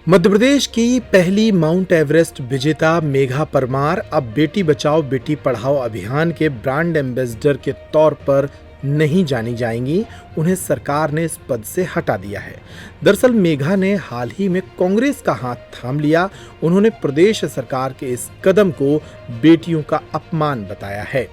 मध्य प्रदेश की पहली mount Everest विजेता मेघा परमार अब बेटी बचाओ बेटी पढ़ाओ अभियान के ब्रांड एम्बेसडर के तौर पर नहीं जानी जाएंगी। उन्हें सरकार ने इस पद से हटा दिया है। दरअसल मेघा ने हाल ही में कांग्रेस का हाथ थाम लिया। उन्होंने प्रदेश सरकार के इस कदम को बेटियों का अपमान बताया है।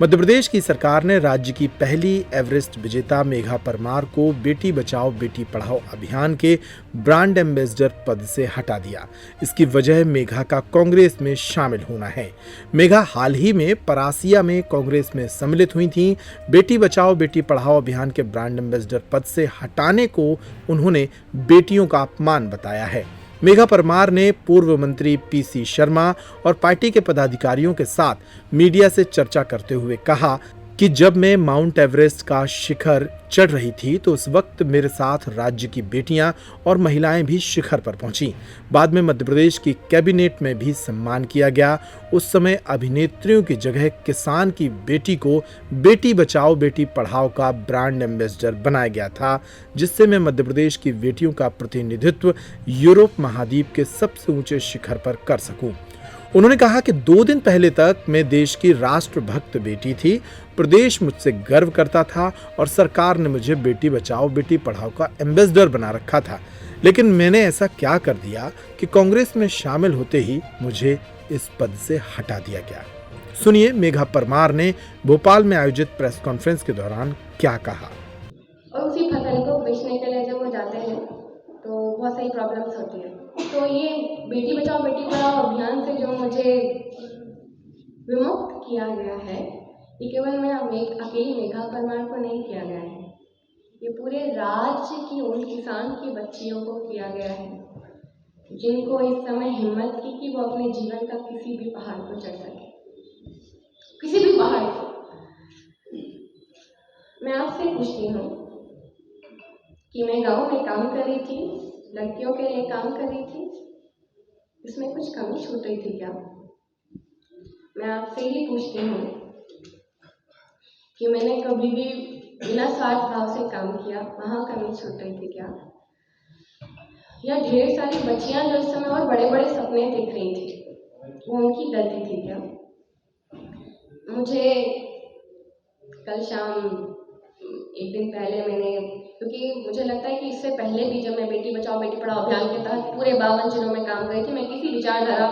मध्य प्रदेश की सरकार ने राज्य की पहली एवरेस्ट विजेता मेघा परमार को बेटी बचाओ बेटी पढ़ाओ अभियान के ब्रांड एम्बेसडर पद से हटा दिया। इसकी वजह मेघा का कांग्रेस में शामिल होना है। मेघा हाल ही में परासिया में कांग्रेस में सम्मिलित हुई थीं। बेटी बचाओ बेटी पढ़ाओ अभियान के ब्रांड एम्बेसडर पद से हटाने को उन्होंने बेटियों का अपमान बताया है। मेघा परमार ने पूर्व मंत्री पीसी शर्मा और पार्टी के पदाधिकारियों के साथ मीडिया से चर्चा करते हुए कहा कि जब मैं माउंट एवरेस्ट का शिखर चढ़ रही थी तो उस वक्त मेरे साथ राज्य की बेटियां और महिलाएं भी शिखर पर पहुंची। बाद में मध्य प्रदेश की कैबिनेट में भी सम्मान किया गया। उस समय अभिनेत्रियों की जगह किसान की बेटी को बेटी बचाओ बेटी पढ़ाओ का ब्रांड एम्बेसडर बनाया गया था, जिससे मैं मध्य प्रदेश की बेटियों का प्रतिनिधित्व यूरोप महाद्वीप के सबसे ऊंचे शिखर पर कर सकूं। उन्होंने कहा कि 2 दिन पहले तक मैं देश की राष्ट्रभक्त बेटी थी। प्रदेश मुझसे गर्व करता था और सरकार ने मुझे बेटी बचाओ बेटी पढ़ाओ का एम्बेसडर बना रखा था। लेकिन मैंने ऐसा क्या कर दिया कि कांग्रेस में शामिल होते ही मुझे इस पद से हटा दिया गया। सुनिए मेघा परमार ने भोपाल में आयोजित प्रेस कॉन्फ्रेंस के दौरान क्या कहा। और उसी फसल को बेचने के लिए जब वो जाते हैं तो बहुत सारी प्रॉब्लम्स होती है। तो ये बेटी बचाओ बेटी पढ़ाओ अभियान से जो मुझे विमुक्त किया गया है, ये केवल मैं अकेली मेघा परमार को नहीं किया गया है, ये पूरे राज्य की उन किसान की बच्चियों को किया गया है जिनको इस समय हिम्मत थी कि वो अपने जीवन का किसी भी पहाड़ को चढ़ सके, किसी भी पहाड़ को। मैं आपसे पूछती हूँ कि मैं गांव में काम कर रही थी, लड़कियों के लिए काम कर रही थी, इसमें कुछ कमी छूट रही थी क्या? मैं आपसे ही पूछती हूँ कि मैंने कभी भी बिना स्वार्थ भाव से काम किया, वहाँ कमी छूट रही थी क्या? या ढेर सारी बच्चियां जो इस समय और बड़े बड़े सपने देख रही थी, वो उनकी गलती थी क्या? मुझे कल शाम एक दिन पहले क्योंकि मुझे लगता है कि इससे पहले भी जब मैं बेटी बचाओ बेटी पढ़ाओ अभियान के तहत पूरे 52 जिलों में काम कर रही थी, मैं किसी विचारधारा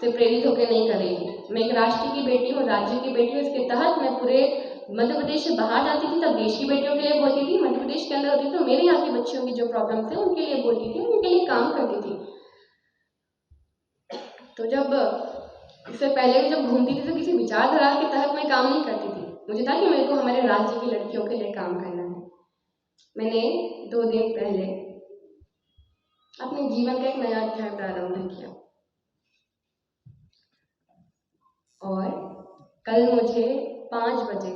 से प्रेरित होकर नहीं कर रही थी। मैं एक राष्ट्र की बेटी हूँ, राज्य की बेटी हूँ। इसके तहत मैं पूरे मध्य प्रदेश से बाहर जाती थी, तब देश की बेटियों के लिए बोलती थी। मध्य प्रदेश के अंदर होती थी तो मेरे यहाँ की बच्चियों की जो प्रॉब्लम थे उनके लिए बोलती थी, उनके लिए काम करती थी। तो जब इससे पहले भी जब घूमती थी तो किसी विचारधारा के तहत मैं काम नहीं करती थी। मुझे था कि मेरे को हमारे राज्य की लड़कियों के लिए काम करना है। मैंने 2 दिन पहले अपने जीवन का एक नया अध्याय प्रारंभ किया और कल मुझे 5 बजे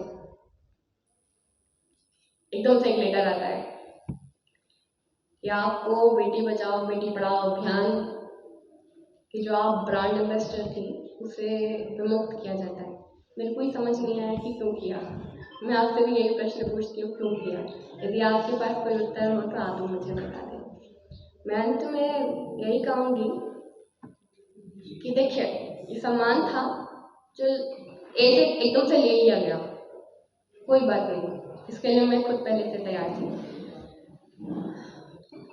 एकदम से एक लेटर आता है कि आपको बेटी बचाओ बेटी पढ़ाओ अभियान की जो आप ब्रांड एम्बेसडर थी उसे विमुक्त किया जाता है। मेरे को ही समझ नहीं आया कि क्यों किया। मैं आपसे भी यही प्रश्न पूछती हूँ, क्यों किया? यदि आपके पास कोई उत्तर हो तो आप मुझे बता दें। मैं अंत में यही कहूँगी कि देखिए, ये सम्मान था जो ऐसे एकदम से ले लिया गया, कोई बात नहीं, इसके लिए मैं खुद पहले से तैयार थी।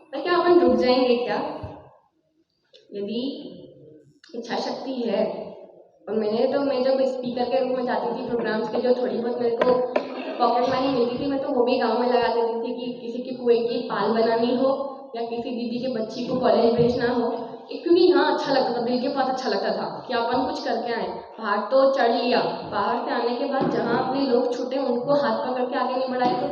तो क्या अपन रुक जाएंगे क्या? यदि इच्छा शक्ति है, और मैं जब स्पीकर के रूप में जाती थी प्रोग्राम्स के, जो थोड़ी बहुत मेरे को पॉकेट मनी मिलती थी, मैं तो वो भी गांव में लगा देती थी कि किसी की कुएं की पाल बनानी हो या किसी दीदी के बच्ची को कॉलेज भेजना हो, क्योंकि यहाँ अच्छा लगता था, दिल के पास अच्छा लगता था कि अपन कुछ करके आए। पहाड़ तो चढ़ लिया, पहाड़ से आने के बाद जहाँ अपने लोग छूटे उनको हाथ पकड़ के आगे नहीं बढ़ाए तो